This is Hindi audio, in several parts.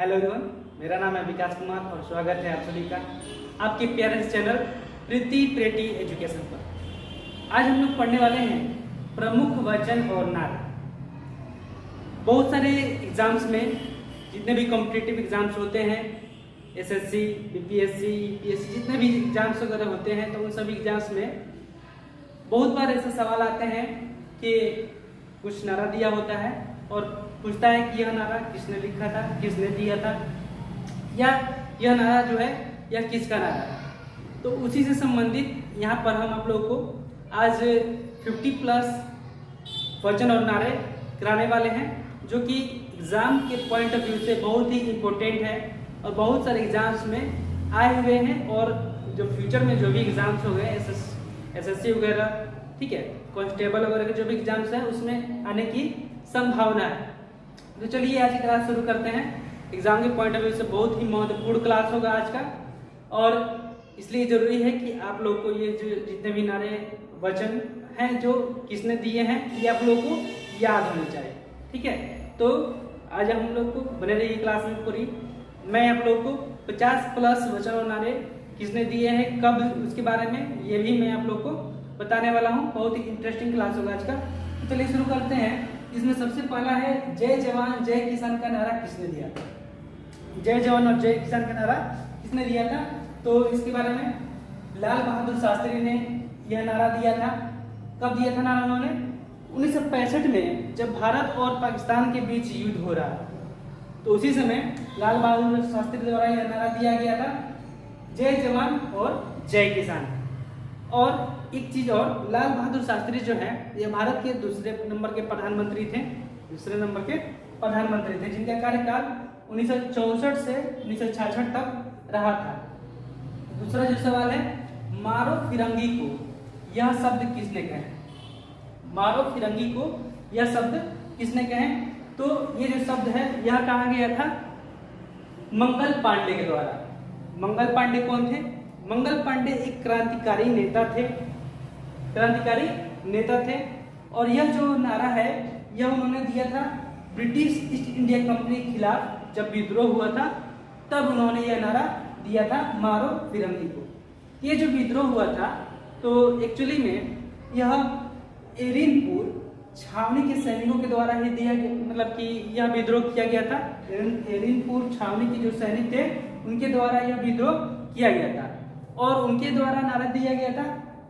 हेलो एवरीवन, मेरा नाम है विकास कुमार और स्वागत है आप सभी का आपके प्यारे चैनल प्रीति प्रेटी एजुकेशन पर। आज हम लोग पढ़ने वाले हैं प्रमुख वचन और नारा। बहुत सारे एग्जाम्स में, जितने भी कॉम्पिटिटिव एग्जाम्स होते हैं, एसएससी, बीपीएससी, यूपीएससी, जितने भी एग्जाम्स वगैरह होते हैं, तो उन सभी एग्जाम्स में बहुत बार ऐसे सवाल आते हैं कि कुछ नारा दिया होता है और पूछता है कि यह नारा किसने लिखा था, किसने दिया था, या यह नारा जो है यह किसका नारा है। तो उसी से संबंधित यहाँ पर हम आप लोगों को आज 50+ वचन और नारे कराने वाले हैं, जो कि एग्जाम के पॉइंट ऑफ व्यू से बहुत ही इम्पोर्टेंट है और बहुत सारे एग्जाम्स में आए हुए हैं। और जो फ्यूचर में जो भी एग्जाम्स हो गए, एसएससी वगैरह, ठीक है, कांस्टेबल वगैरह के जो भी एग्जाम्स हैं उसमें आने की संभावना है। तो चलिए आज की क्लास शुरू करते हैं। एग्जाम के पॉइंट ऑफ व्यू से बहुत ही महत्वपूर्ण क्लास होगा आज का, और इसलिए जरूरी है कि आप लोग को ये जो जितने भी नारे वचन हैं जो किसने दिए हैं ये आप लोग को याद होने चाहिए, ठीक है। तो आज हम लोग को बने रहिए क्लास में पूरी। मैं आप लोग को 50+ वचन और नारे किसने दिए हैं, कब, उसके बारे में ये भी मैं आप लोग को बताने वाला हूँ। बहुत ही इंटरेस्टिंग क्लास होगा आज का। तो चलिए शुरू करते हैं। इसमें सबसे पहला है जय जवान जय किसान का नारा किसने दिया था। जय जवान और जय किसान का नारा किसने दिया था, तो इसके बारे में लाल बहादुर शास्त्री ने यह नारा दिया था। कब दिया था नारा उन्होंने? 1965 में, जब भारत और पाकिस्तान के बीच युद्ध हो रहा, तो उसी समय लाल बहादुर शास्त्री द्वारा यह नारा दिया गया था, जय जवान और जय किसान। और एक चीज और, लाल बहादुर शास्त्री जो है ये भारत के दूसरे नंबर के प्रधानमंत्री थे, जिनका कार्यकाल 1964 से 1966 तक रहा था। दूसरा जो सवाल है, मारो फिरंगी को यह शब्द किसने कहे। मारो फिरंगी को यह शब्द किसने कहे, तो ये जो शब्द है यह कहा गया था मंगल पांडे के द्वारा। मंगल पांडे कौन थे? मंगल पांडे एक क्रांतिकारी नेता थे। और यह जो नारा है यह उन्होंने दिया था ब्रिटिश ईस्ट इंडिया कंपनी के खिलाफ। जब विद्रोह हुआ था तब उन्होंने यह नारा दिया था, मारो फिरंगी को। ये जो विद्रोह हुआ था तो एक्चुअली में यह एरिनपुर छावनी के सैनिकों के द्वारा ही दिया गया, मतलब कि यह विद्रोह किया गया था। एरिनपुर छावनी के जो सैनिक थे उनके द्वारा यह विद्रोह किया गया था, और उनके द्वारा नारा दिया गया था,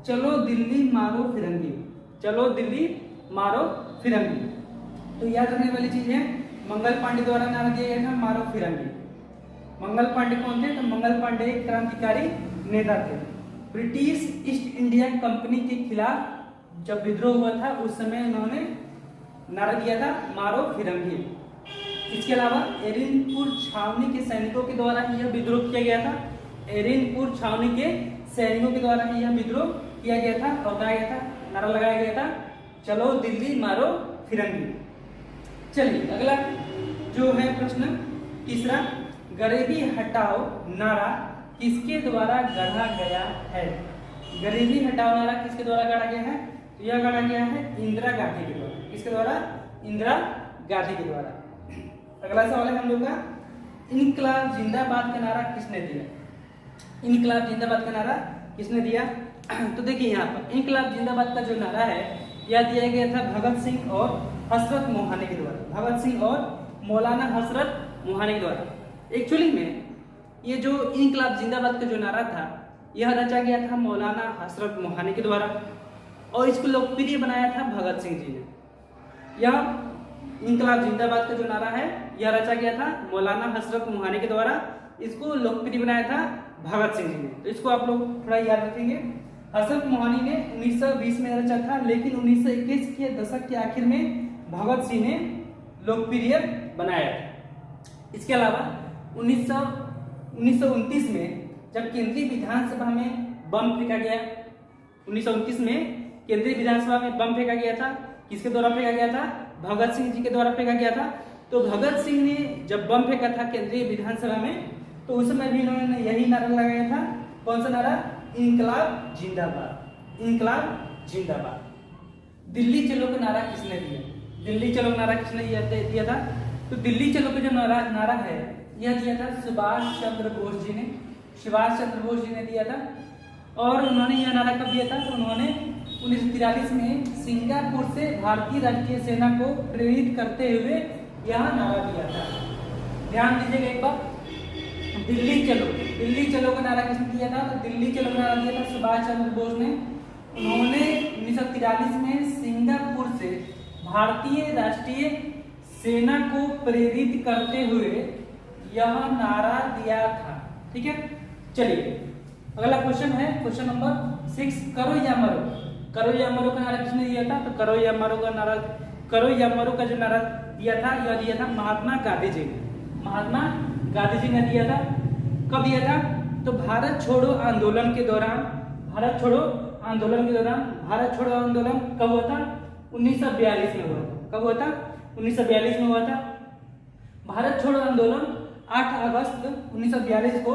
चलो दिल्ली मारो फिरंगी, चलो दिल्ली मारो फिरंगी। तो याद रखने वाली चीज है, मंगल पांडे द्वारा नारा दिया गया था, मारो फिरंगी। मंगल पांडे कौन थे? तो मंगल पांडे एक क्रांतिकारी नेता थे। ब्रिटिश ईस्ट इंडिया कंपनी के खिलाफ जब विद्रोह हुआ था उस समय उन्होंने नारा दिया था, मारो फिरंगी। इसके अलावा एरिनपुर छावनी के सैनिकों के द्वारा यह विद्रोह किया गया था। एरिनपुर छावनी के सैनिकों के द्वारा यह विद्रोह किया गया था और कहा गया था, नारा लगाया गया था, चलो दिल्ली मारो फिरंगी। चलिए अगला जो है प्रश्न तीसरा, गरीबी हटाओ नारा किसके द्वारा गढ़ा गया है। गरीबी हटाओ नारा किसके द्वारा गढ़ा गया है? तो यह गढ़ा गया है इंदिरा गांधी के द्वारा। किसके द्वारा? इंदिरा गांधी के द्वारा। अगला सवाल है हम लोग का, इनकलाब जिंदाबाद का नारा किसने दिया। इनकलाब जिंदाबाद का नारा किसने दिया? तो देखिए यहाँ पर इनकलाब जिंदाबाद का जो नारा है यह दिया गया था भगत सिंह और हजरत मोहानी के द्वारा। भगत सिंह और मौलाना हजरत मोहानी के द्वारा। एक्चुअली में ये जो इनकलाब जिंदाबाद का जो नारा था यह रचा गया था मौलाना हजरत मोहानी के द्वारा, और इसको लोकप्रिय बनाया था भगत सिंह जी ने। यह इनकलाब जिंदाबाद का जो नारा है यह रचा गया था मौलाना हजरत मोहानी के द्वारा, इसको लोकप्रिय बनाया था भगत सिंह जी ने। तो इसको आप लोग थोड़ा याद रखेंगे। हजरत मोहानी ने 1920 में रचा था, लेकिन 1921 के दशक के आखिर में भगत सिंह ने लोकप्रिय बनाया था। इसके अलावा 1929 में जब केंद्रीय विधानसभा में बम फेंका गया, 1929 में केंद्रीय विधानसभा में बम फेंका गया था, किसके द्वारा फेंका गया था? भगत सिंह जी के द्वारा फेंका गया था। तो भगत सिंह ने जब बम फेंका था केंद्रीय विधानसभा में, तो उस समय भी इन्होंने यही नारा लगाया था। कौन सा नारा? इनकलाब जिंदाबाद, इनकलाब जिंदाबाद। दिल्ली चलो का नारा किसने दिया? दिल्ली चलो नारा किसने दिया था? तो दिल्ली चलो का जो नारा है यह दिया था सुभाष चंद्र बोस जी ने, सुभाष चंद्र बोस जी ने दिया था। और उन्होंने यह नारा कब दिया था? तो उन्होंने 1943 में सिंगापुर से भारतीय राष्ट्रीय सेना को प्रेरित करते हुए यह नारा दिया था। ध्यान दीजिएगा एक बार, दिल्ली चलो का नारा किसने दिया था? तो दिल्ली चलो का नारा दिया था सुभाष चंद्र बोस ने। उन्होंने 1943 में सिंगापुर से भारतीय राष्ट्रीय सेना को प्रेरित करते हुए यह नारा दिया था। ठीक है, चलिए अगला क्वेश्चन है क्वेश्चन नंबर 6, करो या मरो। करो या मरो का नारा किसने दिया था? तो करो या मरो का जो नारा दिया था यह दिया था महात्मा गांधी जी ने। महात्मा गांधी जी ने दिया था। कब दिया था? तो भारत छोड़ो आंदोलन के दौरान भारत छोड़ो आंदोलन कब हुआ था? 1942 में हुआ था। कब हुआ था? 1942 में हुआ था। भारत छोड़ो आंदोलन 8 अगस्त 1942 को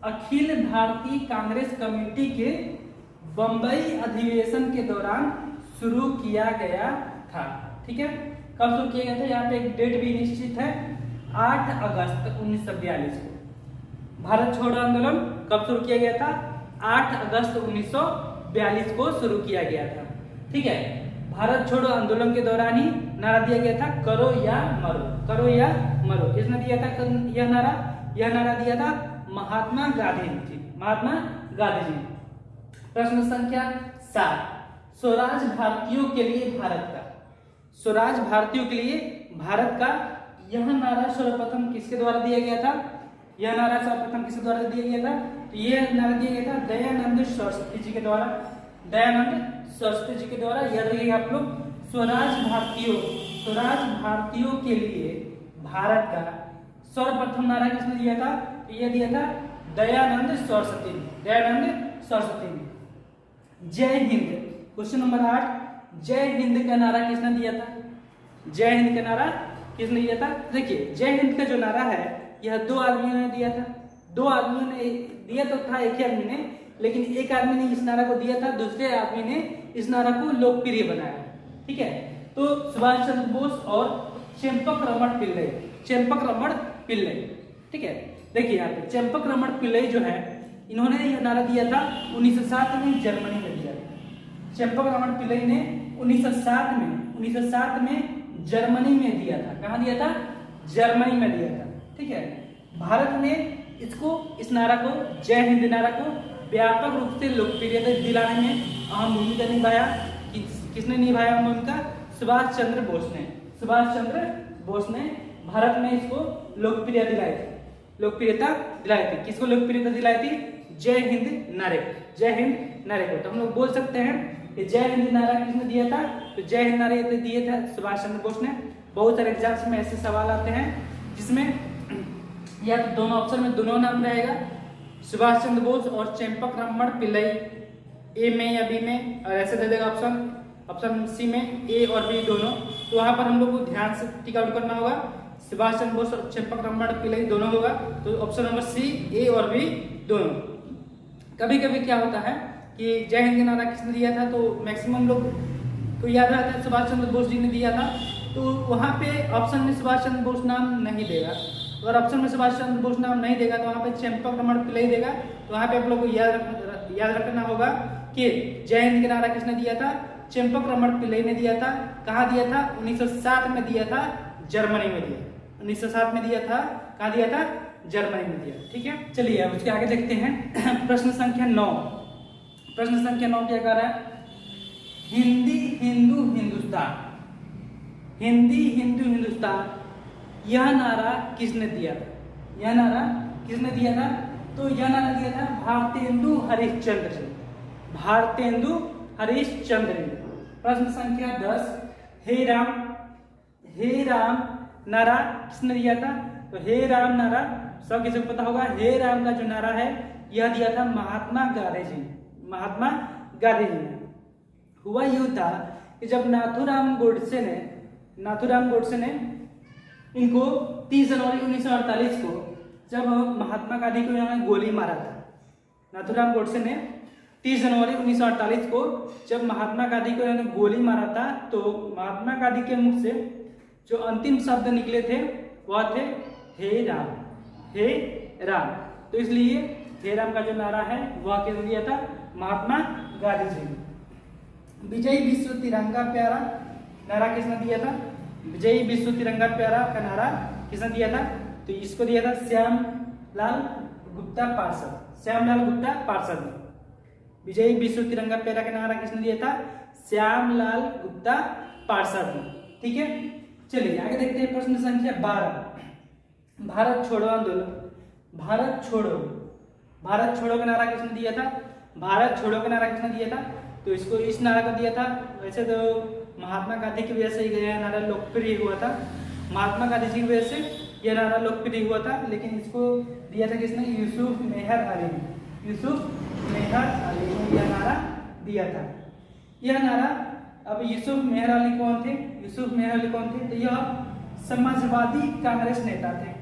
अखिल भारतीय कांग्रेस कमेटी के बंबई अधिवेशन के दौरान शुरू किया गया था। ठीक है, कब शुरू किया गया था? यहाँ पे एक डेट भी निश्चित है, 8 अगस्त 1942 को। भारत छोड़ो आंदोलन कब शुरू किया गया था? 8 अगस्त 1942 को शुरू किया गया था। ठीक है, भारत छोड़ो आंदोलन के दौरान ही नारा दिया गया था करो या मरो। करो या मरो किसने दिया था यह नारा? यह नारा दिया था महात्मा गांधी जी। महात्मा गांधी जी। प्रश्न संख्या 7, स्वराज भारतीयों के लिए भारत का। स्वराज भारतीयों के लिए भारत का यह नारा सर्वप्रथम किसके द्वारा दिया गया था? यह नारा सर्वप्रथम किसके द्वारा दिया गया था? तो यह नारा दिया गया था दयानंद सरस्वती जी के द्वारा। दयानंद सरस्वती जी के द्वारा। याद रखिएगा आप लोग, स्वराज भारतीयों के लिए भारत का सर्वप्रथम नारा किसने दिया था? तो यह दिया था दयानंद सरस्वती ने। जय हिंद, क्वेश्चन नंबर 8, जय हिंद का नारा किसने दिया था? जय हिंद का नारा किसने दिया था? देखिए, जय हिंद का जो नारा है यह 2 आदमियों ने दिया था। 2 आदमियों ने दिया तो था, एक ही आदमी ने, लेकिन एक आदमी ने इस नारा को दिया था, दूसरे आदमी ने इस नारा को लोकप्रिय बनाया। ठीक है, तो सुभाष चंद्र बोस और चंपकरमण पिल्लई। ठीक है, देखिए यहाँ पे चंपकरमण पिल्लई जो है, इन्होंने यह नारा दिया था 1907 में जर्मनी में दिया था। चंपकरमण पिल्लई ने 1907 में जर्मनी में दिया था। कहाँ दिया था? जर्मनी में दिया था। ठीक है, भारत ने इस नारा को, जय हिंद नारा को व्यापक रूप से लोकप्रियता दिलाने में अहम भूमिका निभाया। किसने निभाया भूमिका? सुभाष चंद्र बोस ने भारत में इसको लोकप्रियता दिलाई थी। किसको लोकप्रियता दिलाई थी? जय हिंद नारे को। तो हम लोग बोल सकते हैं कि जय हिंद नारा किसने दिया था? तो जय हिंद नारे दिए थे सुभाष चंद्र बोस ने। बहुत सारे एग्जाम्स में ऐसे सवाल आते हैं जिसमें या तो दोनों ऑप्शन में दोनों नाम रहेगा, सुभाष चंद्र बोस और चंपकरमण पिल्लई, ए में या बी में, और ऐसे दे देगा ऑप्शन सी में ए और बी दोनों। तो वहां पर हम लोग को ध्यान से टिक आउट करना होगा, सुभाष चंद्र बोस और चंपकरमण पिल्लई दोनों होगा। तो ऑप्शन नंबर सी, ए और बी दोनों। कभी कभी क्या होता है कि जय हिंद नारा किसने दिया था, तो मैक्सिमम लोग को याद रहता है सुभाष चंद्र बोस जी ने दिया था, तो वहाँ पे ऑप्शन में सुभाष चंद्र बोस नाम नहीं देगा। अगर ऑप्शन में सुभाष चंद्र बोस नाम नहीं देगा तो वहाँ पे चंपकरमण पिल्लई देगा। तो वहाँ पे आप लोग को याद रखना होगा कि जय हिंद का नारा किसने दिया था? चंपकरमण पिल्लई ने दिया था। कहाँ दिया था? 1907 में दिया था, जर्मनी में दिया। 1907 में दिया था, कहाँ दिया था? जर्मनी में दिया। ठीक है, चलिए अब उसके आगे देखते हैं। प्रश्न संख्या 9 क्या कह रहा है? हिंदी हिंदू हिंदुस्तान यह नारा किसने दिया था? तो यह नारा दिया था भारतेंदु हरिश्चंद्र जी। प्रश्न संख्या 10, हे राम नारा किसने दिया था? तो हे राम नारा सब किसी को पता होगा। हे राम का जो नारा है यह दिया था महात्मा गांधी जी ने। हुआ यूं था कि जब नाथूराम गोडसे ने इनको 30 जनवरी 1948 को जब महात्मा गांधी को यहाँ गोली मारा था, नाथूराम गोडसे ने 30 जनवरी 1948 को जब महात्मा गांधी को इन्होंने गोली मारा था, तो महात्मा गांधी के मुख से जो अंतिम शब्द निकले थे वह थे हे राम, हे राम। तो इसलिए हे राम का जो नारा है वह किसने दिया था? महात्मा गांधी जी ने। विजय विश्व तिरंगा प्यारा नारा किसने दिया था? विजय विश्व तिरंगा प्यारा का नारा किसने दिया था? तो इसको दिया था श्यामलाल गुप्ता पार्षद, श्यामलाल गुप्ता पार्षद ने। विजय विश्व तिरंगा प्यारा का नारा किसने दिया था? श्यामलाल गुप्ता पार्षद ने। ठीक है, चलिए आगे देखते हैं प्रश्न संख्या 12। भारत छोड़ो आंदोलन, भारत छोड़ो, भारत छोड़ो का नारा किसने दिया था? भारत छोड़ो का नारा किसने दिया था? तो इसको इस नारा को दिया था, वैसे तो महात्मा गांधी की वजह से यह नारा लोकप्रिय हुआ था, महात्मा गांधी जी की वजह से यह नारा लोकप्रिय हुआ था, लेकिन इसको दिया था किसने? यूसुफ मेहर अली ने, यूसुफ मेहर अली ने यह नारा दिया था। यह नारा, अब यूसुफ मेहर अली कौन थे? यूसुफ मेहर अली कौन थे? तो यह समाजवादी कांग्रेस नेता थे,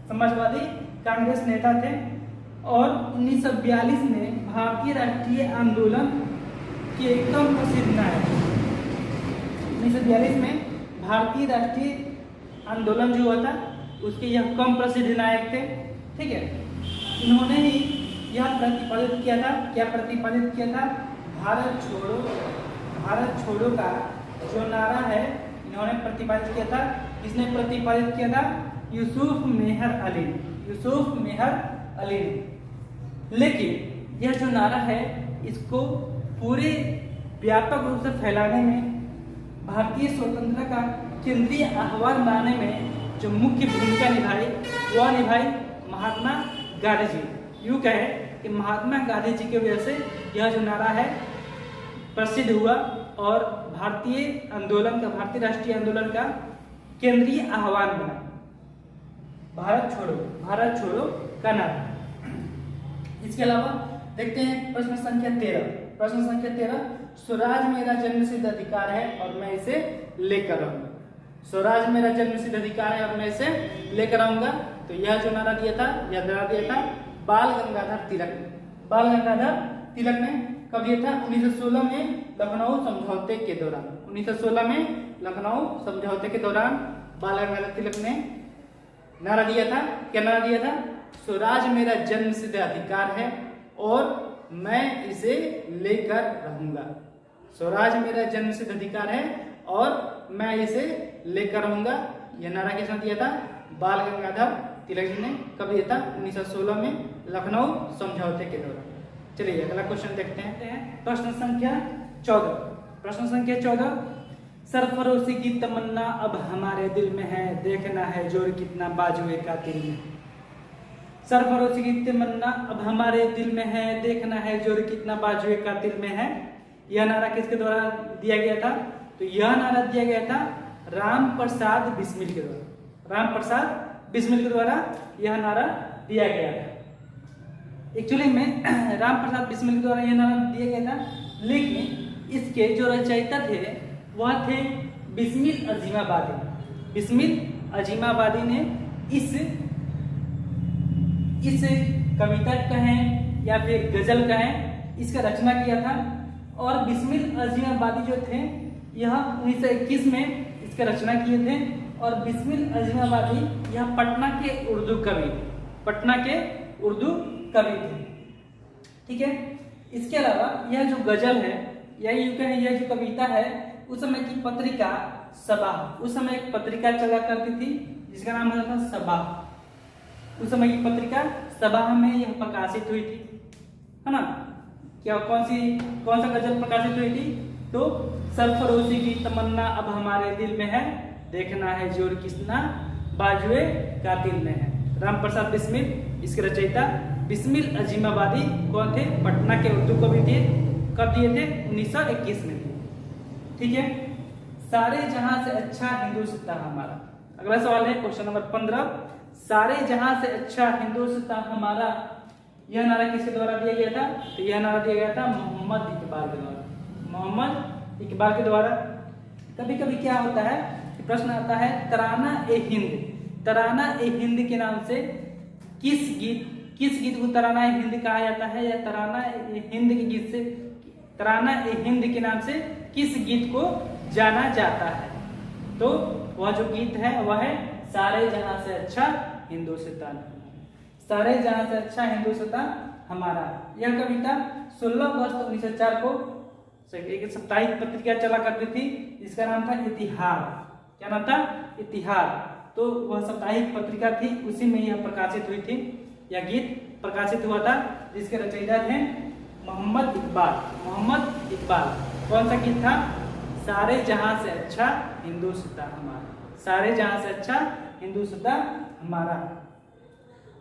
समाजवादी कांग्रेस नेता थे और 1942 में भारतीय राष्ट्रीय आंदोलन के एकदम प्रसिद्ध नायक। 1942 में भारतीय राष्ट्रीय आंदोलन जो हुआ था उसके यह कम प्रसिद्ध नायक थे। ठीक है, इन्होंने ही यह प्रतिपादित किया था, क्या प्रतिपादित किया था? भारत छोड़ो, भारत छोड़ो का जो नारा है इन्होंने प्रतिपादित किया था। किसने प्रतिपादित किया था? यूसुफ मेहर अली, यूसुफ मेहर अली ने। लेकिन यह जो नारा है इसको पूरे व्यापक रूप से फैलाने में, भारतीय स्वतंत्रता का केंद्रीय आह्वान बनाने में जो मुख्य भूमिका निभाई वह निभाई महात्मा गांधी जी। यूँ कहे कि महात्मा गांधी जी की वजह से यह जो नारा है प्रसिद्ध हुआ और भारतीय आंदोलन का, भारतीय राष्ट्रीय आंदोलन का केंद्रीय आह्वान बना, भारत छोड़ो, भारत छोड़ो का नारा। इसके अलावा देखते हैं प्रश्न संख्या 13। प्रश्न संख्या 13, स्वराज मेरा जन्मसिद्ध अधिकार है और मैं इसे लेकर आऊंगा। स्वराज मेरा जन्मसिद्ध अधिकार है और मैं इसे लेकर आऊंगा। तो यह जो नारा दिया था, यह नारा दिया था बाल गंगाधर तिलक ने। बाल गंगाधर तिलक ने कब दिया था? 1916 में लखनऊ समझौते के दौरान। 1916 में लखनऊ समझौते के दौरान बाल गंगाधर तिलक ने नारा दिया था। क्या नारा दिया था? स्वराज मेरा जन्मसिद्ध अधिकार है और मैं इसे लेकर रहूंगा। स्वराज मेरा जन्मसिद्ध अधिकार है और मैं इसे लेकर रहूंगा। यह नारा किसने दिया था? बाल गंगाधर तिलक जी ने। कब दिया था? 1916 में लखनऊ समझौते के दौरान। चलिए अगला क्वेश्चन देखते हैं। प्रश्न संख्या 14। प्रश्न संख्या 14, सरफरोशी की तमन्ना अब हमारे दिल में है, देखना है जोर कितना बाजुए का दिल में। सरफरोशी की तमन्ना अब हमारे दिल में है, देखना है जोर कितना बाजुए का दिल में है। यह नारा किसके द्वारा दिया गया था? तो यह नारा दिया गया था राम प्रसाद बिस्मिल के द्वारा। राम प्रसाद बिस्मिल के द्वारा यह नारा दिया गया था। एक्चुअली में राम प्रसाद बिस्मिल के द्वारा यह नारा दिया गया था, लेकिन इसके जो रचयिता थे वह थे बिस्मिल अजीमाबादी। बिस्मिल अजीमाबादी ने इस कविता कहें या फिर गजल कहें, इसका रचना किया था। और बिस्मिल अजीमाबादी जो थे यह 1921 में इसका रचना किए थे। और बिस्मिल अजीमाबादी यह पटना के उर्दू कवि, पटना के उर्दू कवि थे। ठीक है, इसके अलावा यह जो गजल है, यह जो कविता है, उस समय की पत्रिका सबा, उस समय एक पत्रिका चला करती थी जिसका नाम होता था सबा। उस समय की पत्रिका सबा में यह प्रकाशित हुई थी, है ना। क्या कौन सा गजल प्रकाशित हुई थी? तो सरफरोशी की तमन्ना अब हमारे दिल में है, देखना है जोर कितना बाजुए का दिल में है। राम प्रसाद बिस्मिल इसके रचयिता। बिस्मिल अजीमाबादी कौन थे? पटना के उर्दू कवि थे। कब दिए थे? 1921 में। ठीक है, सारे जहां से अच्छा हिंदुस्तान हमारा। अगला सवाल है क्वेश्चन नंबर 15, सारे जहां से अच्छा हिंदुस्तान हमारा, यह नारा किसके द्वारा दिया गया था? तो यह नारा दिया गया था मोहम्मद इकबाल के द्वारा। मोहम्मद इकबाल के द्वारा। कभी कभी क्या होता है कि प्रश्न आता है तराना ए हिंद, तराना ए हिंद के नाम से किस गीत को तराना ए हिंद कहा जाता है, या तराना ए हिंद के गीत से, तराना ए हिंद के नाम से किस गीत को जाना जाता है? तो वह जो गीत है वह है सारे जहां से अच्छा हिंदुस्तान, सारे जहां से अच्छा हिंदुस्तान हमारा। यह कविता 16 अगस्त 1904 को एक साप्ताहिक पत्रिका चला करती थी जिसका नाम था इतिहास। क्या नाम था? इतिहास। तो वह साप्ताहिक पत्रिका थी, उसी में यह प्रकाशित हुई थी। यह गीत प्रकाशित हुआ था जिसके रचयिता थे मोहम्मद इकबाल। मोहम्मद इकबाल। कौन सा गीत था? सारे जहां से अच्छा हिंदुस्तान हमारा, सारे जहां से अच्छा हिंदुस्तान हमारा।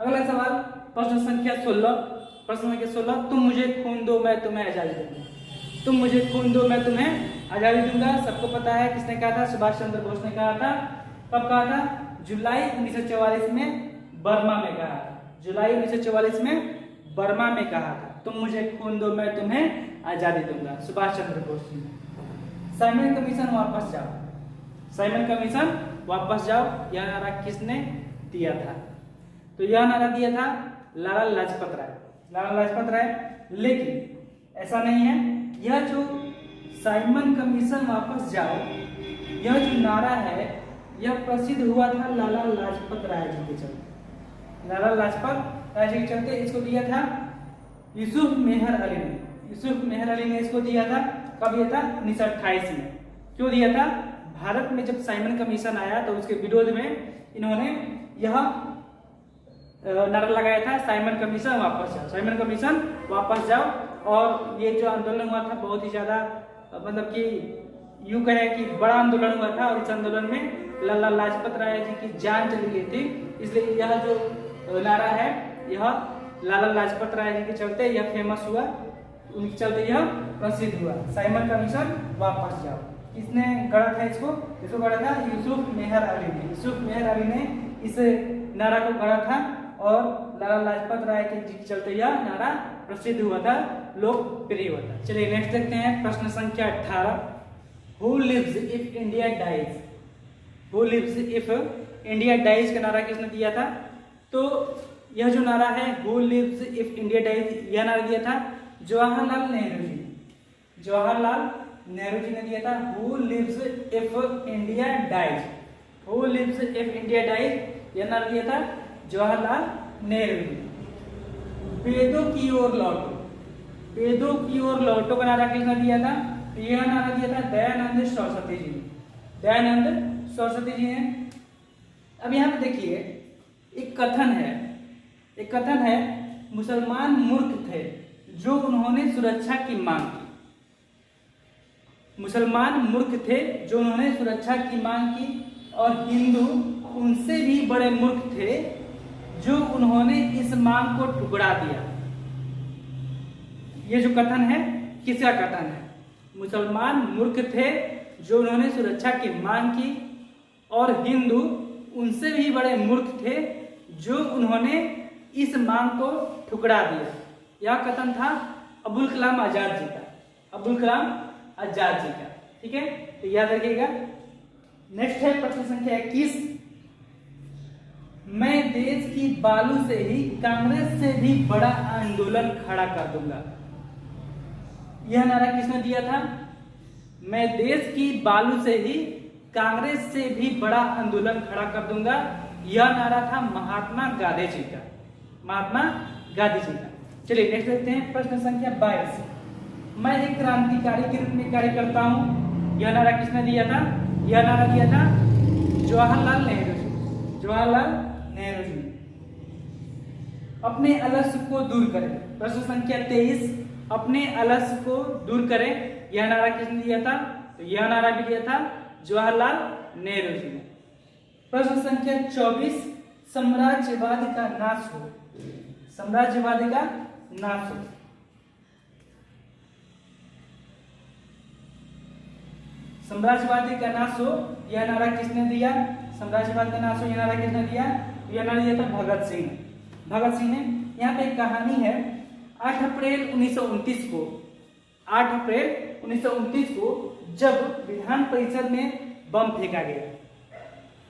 अगला सवाल प्रश्न संख्या 16। प्रश्न संख्या 16, तुम मुझे खून दो मैं तुम्हें आजादी दूंगा। तुम मुझे खून दो मैं तुम्हें आजादी दूंगा। सबको पता है किसने कहा था? सुभाष चंद्र बोस ने कहा था। कब कहा था? जुलाई 1944 में बर्मा में कहा था। जुलाई 1944 में बर्मा में कहा था। तुम मुझे खून दो मैं तुम्हें आजादी दूंगा, सुभाष चंद्र बोस जी ने। साइमन कमीशन वापस जाओ, साइमन कमीशन वापस जाओ, यह नारा किसने दिया था? तो यह नारा दिया था लाला लाजपत राय। लाला लाजपत राय। लेकिन ऐसा नहीं है, यह जो साइमन कमीशन वापस जाओ, यह जो नारा है यह प्रसिद्ध हुआ था लाला लाजपत राय जी के चलते। लाला लाजपत राय जी के चलते इसको दिया था यूसुफ मेहर अली ने। यूसुफ मेहर अली ने इसको दिया था। कब दिया था? 1928 में। क्यों दिया था? भारत में जब साइमन कमीशन आया तो उसके विरोध में इन्होंने यह नारा लगाया था, साइमन कमीशन वापस जाओ, साइमन कमीशन वापस जाओ। और ये जो आंदोलन हुआ था बहुत ही ज्यादा, मतलब कि यूं कहें कि बड़ा आंदोलन हुआ था, और इस आंदोलन में लाला लाजपत राय जी की जान चली गई थी। इसलिए यह जो नारा है यह लाला लाजपत राय जी के चलते यह फेमस हुआ, उनके चलते यह प्रसिद्ध हुआ। साइमन कमीशन वापस जाओ। किसने गढ़ा था इसको? इसको गढ़ा था यूसुफ मेहर अली ने। यूसुफ मेहर अली ने इस नारा को गढ़ा था और लाला लाजपत राय के जी के चलते यह नारा प्रसिद्ध हुआ था, लोकप्रिय हुआ था। चलिए नेक्स्ट देखते हैं प्रश्न संख्या 18। Who lives if India dies? Who lives if India dies का नारा किसने दिया था? तो यह जो नारा है who lives if India dies, यह नारा दिया था जवाहरलाल नेहरू जी। जवाहरलाल नेहरू जी ने दिया था who lives if India dies. Who lives if India dies, यह नारा दिया था जवाहरलाल नेहरू जी। वेदों की ओर लौटो, वेदों की ओर लौटो का नारा किसने दिया था? यह नारा दिया था दयानंद सरस्वती जी ने। दयानंद सरस्वती जी ने। अब यहाँ पे देखिए एक कथन है, एक कथन है, मुसलमान मूर्ख थे जो उन्होंने सुरक्षा की मांग की। मुसलमान मूर्ख थे जो उन्होंने सुरक्षा की मांग की, और हिंदू उनसे भी बड़े मूर्ख थे जो उन्होंने इस मांग को ठुकरा दिया। ये जो कथन है किसका कथन है? मुसलमान मूर्ख थे जो उन्होंने सुरक्षा की मांग की, और हिंदू उनसे भी बड़े मूर्ख थे जो उन्होंने इस मांग को ठुकरा दिया। यह कथन था अब्दुल कलाम आजाद जी का। अब्दुल कलाम आजाद जी का। ठीक है, तो याद रखिएगा। नेक्स्ट है प्रश्न संख्या 21। मैं देश की बालू से ही कांग्रेस से भी बड़ा आंदोलन खड़ा कर दूंगा। यह नारा किसने दिया था? मैं देश की बालू से ही कांग्रेस से भी बड़ा आंदोलन खड़ा कर दूंगा। यह नारा था महात्मा गांधी जी का। महात्मा गांधी जी का। चलिए नेक्स्ट देखते हैं प्रश्न संख्या 22। मैं एक क्रांतिकारी के रूप में कार्य करता हूं। यह नारा किसने दिया था? यह नारा दिया था जवाहरलाल नेहरू जी। जवाहरलाल नेहरू जी। अपने आलस्य को दूर करें। प्रश्न संख्या 23। अपने आलस्य को दूर करें, यह नारा किसने दिया था? तो यह नारा भी दिया था जवाहरलाल नेहरू जी ने। प्रश्न संख्या 24। साम्राज्यवाद का नाश हो। साम्राज्यवाद का नाश हो। साम्राज्यवादी का नाश हो, यह नारा किसने दिया? साम्राज्यवाद का नाश हो, यह नारा किसने दिया? यह नारा दिया था भगत सिंह। भगत सिंह ने। यहाँ पे एक कहानी है। 8 अप्रैल 1929 को, 8 अप्रैल 1929 को जब विधान परिषद में बम फेंका गया।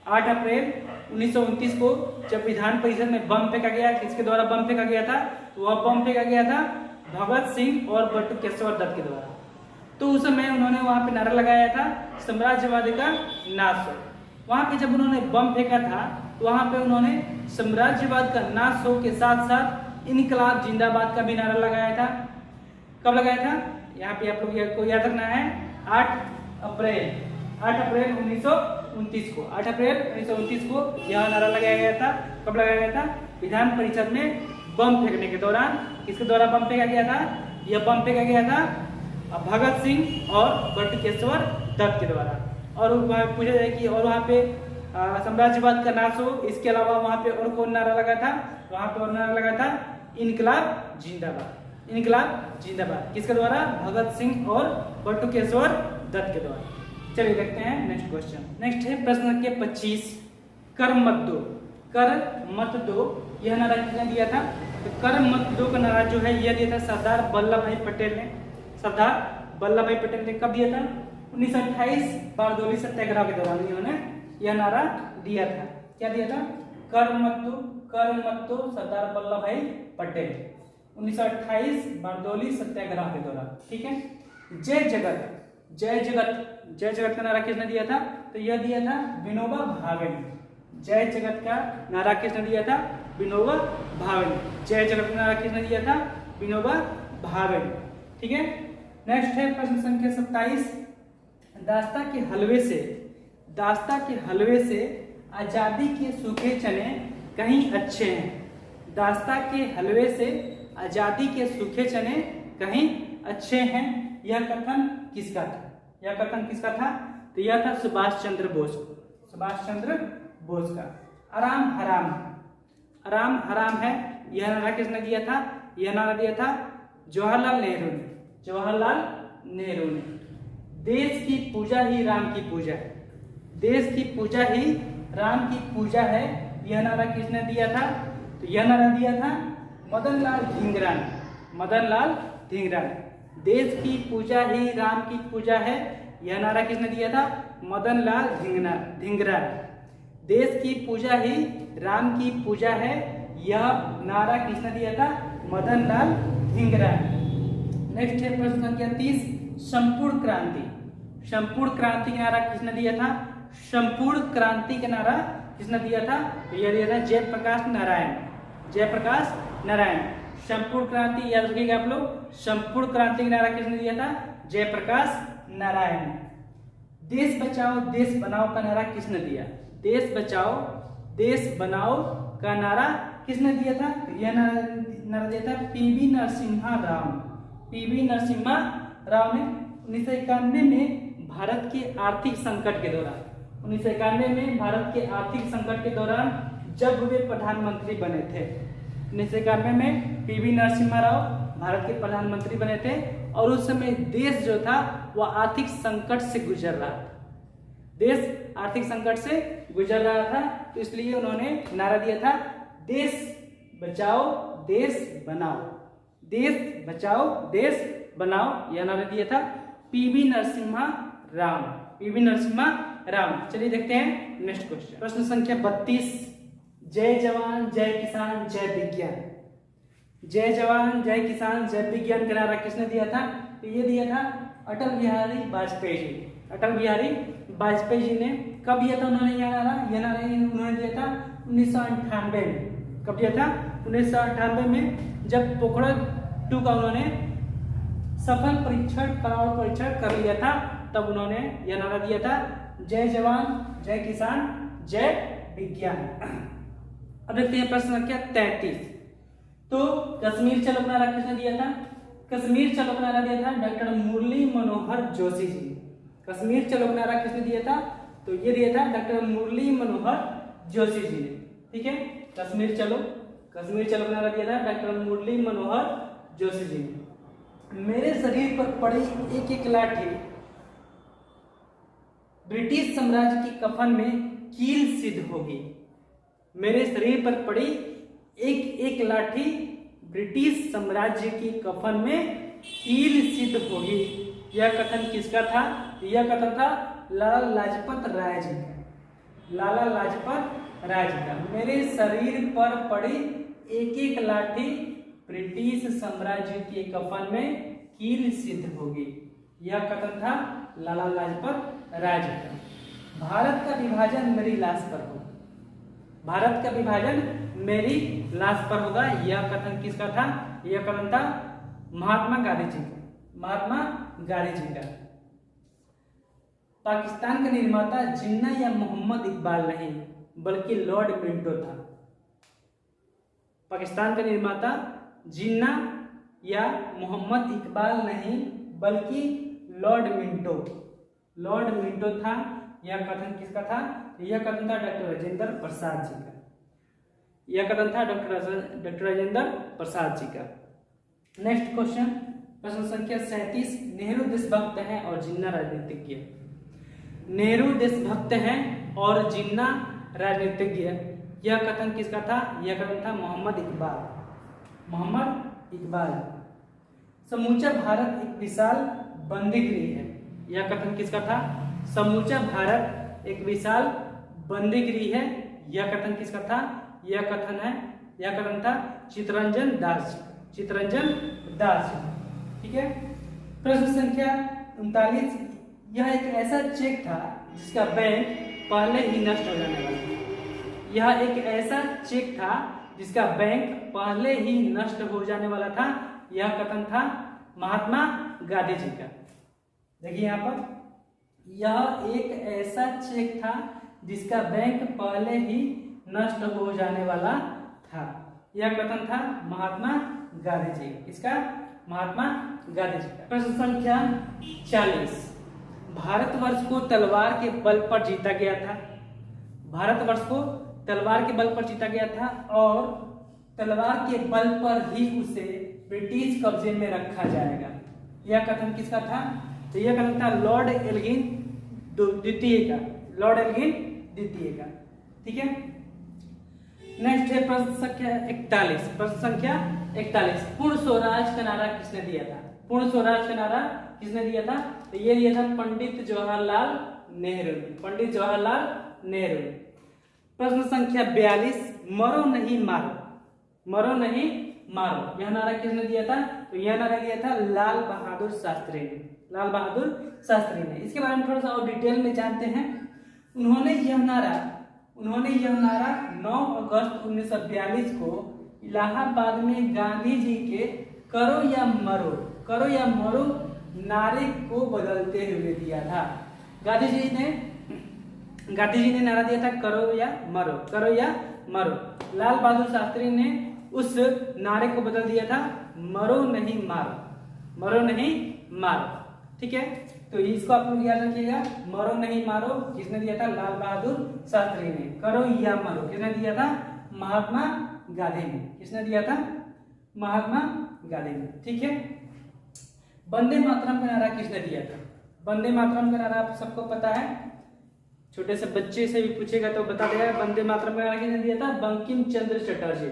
8 अप्रैल 1929 को जब विधान परिषद में बम फेंका गया, किसके द्वारा बम फेंका गया था? तो वह बम फेंका गया था भगत सिंह और बटुकेश्वर दत्त के द्वारा। तो उस समय उन्होंने वहां पे नारा लगाया था साम्राज्यवाद का नाश हो। वहां पे जब उन्होंने बम फेंका था तो वहां पे उन्होंने साम्राज्यवाद का नाश हो के साथ साथ इनकलाब जिंदाबाद का भी नारा लगाया था। कब लगाया था? यहाँ पे आप लोग को याद रखना है 8 अप्रैल 1929 को 8 अप्रैल 1929 को यह नारा लगाया गया था। कब लगाया गया था? विधान परिषद में बम फेंकने के दौरान। किसके द्वारा बम फेंका गया था? यह बम फेंका गया था भगत सिंह और बटुकेश्वर दत्त के द्वारा। और पूछा जाए कि और वहाँ पे साम्राज्यवाद का नाश हो, इसके अलावा वहाँ पे और कौन नारा लगा था? वहाँ पे और नारा लगा था इनकलाब जिंदाबाद। इनकलाब जिंदाबाद किसके द्वारा? भगत सिंह और बटुकेश्वर दत्त के द्वारा। चलिए देखते हैं नेक्स्ट क्वेश्चन। नेक्स्ट है प्रश्न संख्या 25, कर मत दो। कर मत दो यह नारा किसने दिया था? तो कर मत दो का नारा जो है यह दिया था सरदार वल्लभ भाई पटेल ने। सरदार वल्लभ भाई पटेल ने कब दिया था? 1928 बारडोली सत्याग्रह के दौरान इन्होंने यह नारा दिया था। क्या दिया था? कर मत दो सरदार वल्लभ भाई पटेल 1928 बारडोली सत्याग्रह के दौरान। ठीक है। जय जगत का नारा किसने दिया था? तो यह दिया था विनोबा भावे ने। जय जगत का नारा किसने दिया था? विनोबा भावे ने। जय जगत का नारा किसने दिया था? विनोबा भावे ने। ठीक है। नेक्स्ट है प्रश्न संख्या 27, दास्ता के हलवे से आजादी के सूखे चने कहीं अच्छे हैं। दास्ता के हलवे से आजादी के सूखे चने कहीं अच्छे हैं। यह कथन किसका था? तो यह था सुभाष चंद्र बोस का। आराम हराम है यह नारा किसने दिया था? यह नारा दिया था जवाहरलाल नेहरू ने। देश की पूजा ही राम की पूजा है। देश की पूजा ही राम की पूजा है यह नारा किसने दिया था? तो यह नारा दिया था मदन लाल धिंगरा ने। देश की पूजा ही राम की पूजा है यह नारा किसने दिया था? मदन लाल धिंगरा। देश की पूजा ही राम की पूजा है यह नारा किसने दिया था? मदन लाल धिंगरा। नेक्स्ट है प्रश्न संख्या 30, संपूर्ण क्रांति का नारा किसने दिया था? संपूर्ण क्रांति का नारा किसने दिया था? तो यह दिया था जयप्रकाश नारायण। संपूर्ण क्रांति याद रखिएगा आप लोग। संपूर्ण क्रांति का नारा किसने दिया था? जयप्रकाश नारायण। देश बचाओ देश बनाओ का नारा किसने दिया? देश बचाओ देश बनाओ का नारा किसने दिया था? यह नारा दिया था पीवी नरसिम्हा राव ने 1991 में भारत के आर्थिक संकट के दौरान। 1991 में भारत के आर्थिक संकट के दौरान जब वे प्रधानमंत्री बने थे। 1991 में पीवी नरसिम्हा राव भारत के प्रधानमंत्री बने थे और उस समय देश जो था वह आर्थिक संकट से गुजर रहा था। तो इसलिए उन्होंने नारा दिया था देश बचाओ देश बनाओ। यह नारा दिया था पीवी नरसिम्हा राव। चलिए देखते हैं नेक्स्ट क्वेश्चन। प्रश्न संख्या 32, जय जवान जय किसान जय विज्ञान। जय जवान जय किसान जय विज्ञान का नारा किसने दिया था? तो ये दिया था अटल बिहारी वाजपेयी जी ने। कब दिया था उन्होंने यह नारा? उन्होंने दिया था 1998 में। कब दिया था? 1998 में जब पोखरण 2 का उन्होंने सफल परीक्षण कर लिया था, तब उन्होंने यह नारा दिया था जय जवान जय किसान जय विज्ञान। अब देखते हैं प्रश्न संख्या 33, तो कश्मीर चलो का नारा किसने दिया था? कश्मीर चलो का नारा दिया था डॉक्टर मुरली मनोहर जोशी जी। कश्मीर चलो का नारा किसने दिया था? तो ये दिया था डॉक्टर मुरली मनोहर जोशी जी ने। ठीक है। कश्मीर चलो का नारा दिया था डॉक्टर मुरली मनोहर जोशी जी ने। मेरे शरीर पर पड़ी एक एक लाठी ब्रिटिश साम्राज्य के कफन में कील सिद्ध होगी। मेरे शरीर पर पड़ी एक एक लाठी ब्रिटिश साम्राज्य के कफन में कील सिद्ध होगी। यह कथन किसका था? यह कथन था लाला लाजपत राय जी का। मेरे शरीर पर पड़ी एक एक लाठी ब्रिटिश साम्राज्य के कफन में कील सिद्ध होगी। यह कथन था लाला लाजपत राय जी का। भारत का विभाजन मेरी लाश पर हो, भारत का विभाजन मेरी लाश पर होगा। यह कथन किसका था? यह कथन था महात्मा गांधी जी का, महात्मा गांधी जी का। पाकिस्तान का निर्माता जिन्ना या मोहम्मद इकबाल नहीं बल्कि लॉर्ड मिंटो था। पाकिस्तान का निर्माता जिन्ना या मोहम्मद इकबाल नहीं बल्कि लॉर्ड मिंटो, लॉर्ड मिंटो था। यह कथन किसका था? यह कथन था डॉक्टर राजेंद्र प्रसाद जी का। यह कथन था डॉक्टर राजेंद्र प्रसाद जी का। नेक्स्ट क्वेश्चन, प्रश्न संख्या 37। नेहरू देशभक्त हैं और जिन्ना राजनीतिज्ञ। नेहरू देशभक्त हैं और जिन्ना राजनीतिज्ञ, यह कथन किसका था? यह कथन था मोहम्मद इकबाल, मोहम्मद इकबाल। समूचा भारत एक विशाल बंदीगृह है, यह कथन किसका था? समूचा भारत एक विशाल बंदीगृह है, यह कथन किसका था? यह कथन था चित्तरंजन दास, चित्तरंजन दास। ठीक है। प्रश्न संख्या 39। यह एक ऐसा चेक था जिसका बैंक पहले ही नष्ट हो जाने वाला था। यह एक ऐसा चेक था जिसका बैंक पहले ही नष्ट हो जाने वाला था। यह कथन था महात्मा गांधी जी का। देखिए यहाँ पर, यह एक ऐसा चेक था जिसका बैंक पहले ही नष्ट हो जाने वाला था। यह कथन था महात्मा गांधी जी। किसका? महात्मा गांधी जी का। प्रश्न संख्या 40। भारतवर्ष को तलवार के बल पर जीता गया था। भारतवर्ष को तलवार के बल पर जीता गया था और तलवार के बल पर ही उसे ब्रिटिश कब्जे में रखा जाएगा। यह कथन किसका था? तो यह कथन था लॉर्ड एल्गिन द्वितीय का, लॉर्ड एल्गिन द्वितीय का। ठीक है। नेक्स्ट है प्रश्न संख्या 41। प्रश्न संख्या 41। पूर्ण स्वराज का नारा किसने दिया था? पूर्ण स्वराज का नारा किसने दिया था? तो ये दिया था पंडित जवाहरलाल नेहरू, पंडित जवाहरलाल नेहरू। प्रश्न संख्या 42। मरो नहीं मारो, मरो नहीं मारो, यह नारा किसने दिया था? तो यह नारा दिया था लाल बहादुर शास्त्री ने, लाल बहादुर शास्त्री ने। इसके बारे में थोड़ा सा और डिटेल में जानते हैं। उन्होंने यह नारा 9 अगस्त 1942 को इलाहाबाद में गांधी जी के करो या मरो नारे को बदलते हुए दिया था। गांधी जी ने नारा दिया था करो या मरो, करो या मरो। लाल बहादुर शास्त्री ने उस नारे को बदल दिया था मरो नहीं मारो, मरो नहीं मारो। ठीक है। तो इसको आप लोग याद रखिएगा, मरो नहीं मारो किसने दिया था? लाल बहादुर शास्त्री ने। करो या मरो किसने दिया था? महात्मा गांधी ने। किसने दिया था? महात्मा गांधी ने। ठीक है। वंदे मातरम का नारा किसने दिया था? वंदे मातरम का नारा आप सबको पता है, छोटे से बच्चे से भी पूछेगा तो बता देगा। वंदे मातरम का नारा किसने दिया था? बंकिम चंद्र चटर्जी,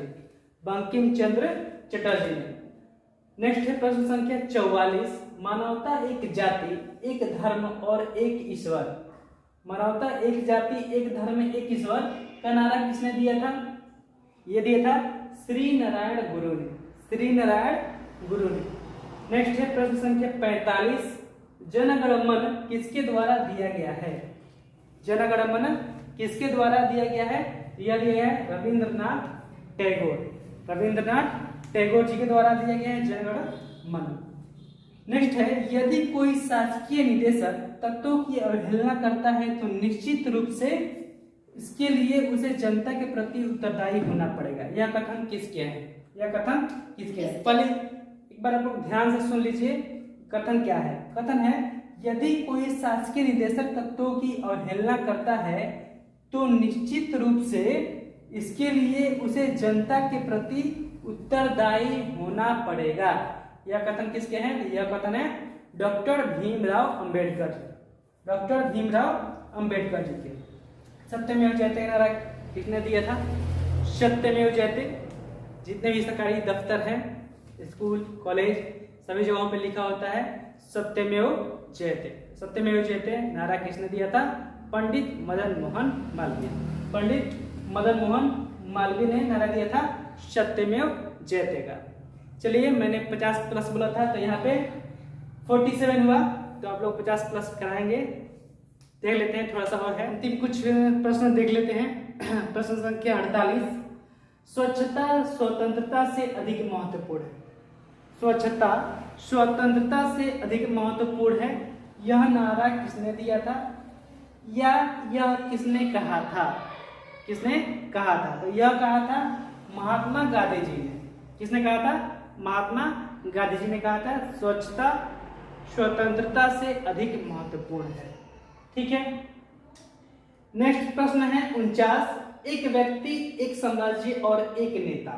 बंकिम चंद्र चटर्जी ने। नेक्स्ट है प्रश्न संख्या 44। मानवता एक जाति, एक धर्म और एक ईश्वर। मानवता एक जाति, एक धर्म, एक ईश्वर का नारा किसने दिया था? यह दिया था श्री नारायण गुरु ने, श्री नारायण गुरु ने। नेक्स्ट है प्रश्न संख्या 45। जन गण मन किसके द्वारा दिया गया है? जन गण मन किसके द्वारा दिया गया है? यह दिया है रविंद्रनाथ टैगोर, रविंद्रनाथ टैगोर जी के द्वारा दिया गया है जन गण मन। नेक्स्ट है, यदि कोई शासकीय निदेशक तत्वों की अवहेलना करता है तो निश्चित रूप से इसके लिए उसे जनता के प्रति उत्तरदायी होना पड़ेगा। यह कथन किसके है? यह कथन किसके है? पहले एक बार आप लोग ध्यान से सुन लीजिए, कथन क्या है? कथन है, यदि कोई शासकीय निदेशक तत्वों की अवहेलना करता है तो निश्चित रूप से इसके लिए उसे जनता के प्रति उत्तरदायी होना पड़ेगा। यह कथन किसके हैं? यह कथन है डॉक्टर भीमराव अंबेडकर, डॉक्टर भीमराव अंबेडकर जी के। सत्यमेव जयते नारा किसने दिया था? सत्यमेव जयते। जितने भी सरकारी दफ्तर हैं, स्कूल, कॉलेज, सभी जगहों पे लिखा होता है सत्यमेव जयते। सत्यमेव जयते नारा किसने दिया था? पंडित मदन मोहन मालवीय, पंडित मदन मोहन मालवीय ने नारा दिया था सत्यमेव जयते का। चलिए, मैंने 50 प्लस बोला था तो यहाँ पे 47 हुआ, तो आप लोग 50 प्लस कराएंगे। देख लेते हैं, थोड़ा सा और है, अंतिम कुछ प्रश्न देख लेते हैं। प्रश्न संख्या 48, स्वच्छता स्वतंत्रता से अधिक महत्वपूर्ण है। स्वच्छता स्वतंत्रता से अधिक महत्वपूर्ण है, यह नारा किसने दिया था या यह किसने कहा था? किसने कहा था? तो यह कहा था महात्मा गांधी जी ने। किसने कहा था? महात्मा गांधी जी ने कहा था स्वच्छता स्वतंत्रता से अधिक महत्वपूर्ण है। ठीक है, नेक्स्ट प्रश्न है 49, एक व्यक्ति एक साम्राज्य और एक नेता।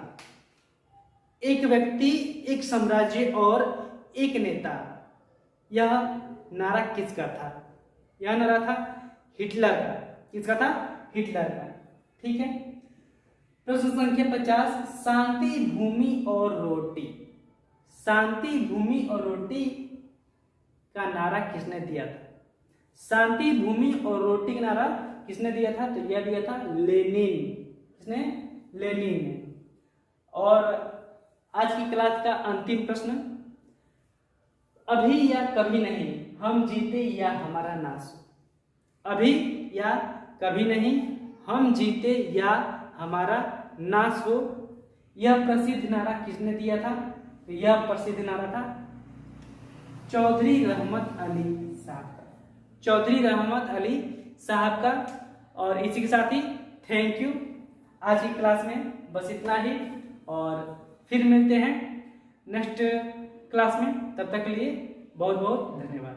एक व्यक्ति एक साम्राज्य और एक नेता, यह नारा किसका था? यह नारा था हिटलर का। किसका था? हिटलर का। ठीक है, प्रश्न संख्या 50, शांति भूमि और रोटी। शांति भूमि और रोटी का नारा किसने दिया था? शांति भूमि और रोटी का नारा किसने दिया था? तो यह दिया था लेनिन। किसने? लेनिन ने। और आज की क्लास का अंतिम प्रश्न, अभी या कभी नहीं हम जीते या हमारा नाश हो। अभी या कभी नहीं हम जीते या हमारा नाश हो, यह प्रसिद्ध नारा किसने दिया था? तो यह प्रसिद्ध नारा था चौधरी रहमत अली साहब का। चौधरी रहमत अली साहब का। और इसी के साथ ही थैंक यू। आज की क्लास में बस इतना ही, और फिर मिलते हैं नेक्स्ट क्लास में। तब तक के लिए बहुत बहुत धन्यवाद।